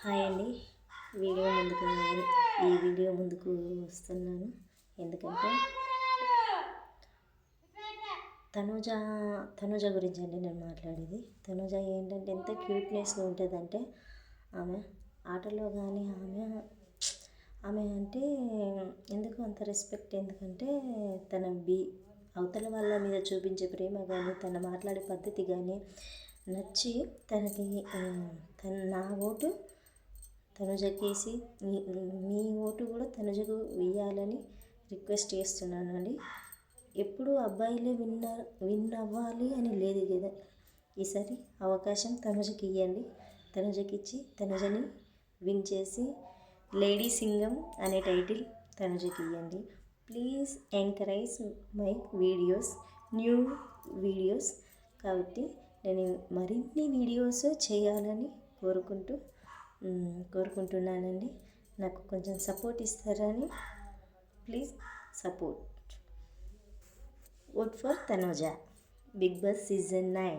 Hi అండి. Video ముందుకు ఈ వీడియో ముందుకు వస్తున్నాను ఎందుకంటే తనుజ తనుజ గురించి అండి నేను మాట్లాడేది. తనుజ ఏంటంటే ఎంత క్యూట్నెస్గా ఉంటుందంటే ఆమె ఆటలో కానీ ఆమె అంటే ఎందుకు అంత రెస్పెక్ట్, ఎందుకంటే తన అవతల వాళ్ళ మీద చూపించే ప్రేమ కానీ తన మాట్లాడే పద్ధతి కానీ నచ్చి తనకి నా ఓటు తనుజకేసి మీ ఓటు కూడా తనుజకు వేయాలని రిక్వెస్ట్ చేస్తున్నానండి. ఎప్పుడు అబ్బాయిలే విన్ అవ్వాలి అని లేదు కదా, ఈసారి అవకాశం తనుజకి ఇవ్వండి. తనుజకి ఇచ్చి తనుజని విన్ చేసి లేడీ సింగం అనే టైటిల్ తనుజకి ఇవ్వండి. Please encourage my videos, new videos. కాబట్టి నేను మరిన్ని వీడియోస్ చేయాలని కోరుకుంటున్నానండి. నాకు కొంచెం సపోర్ట్ ఇస్తారని please support. Vote for Tanuja. Bigg Boss season 9.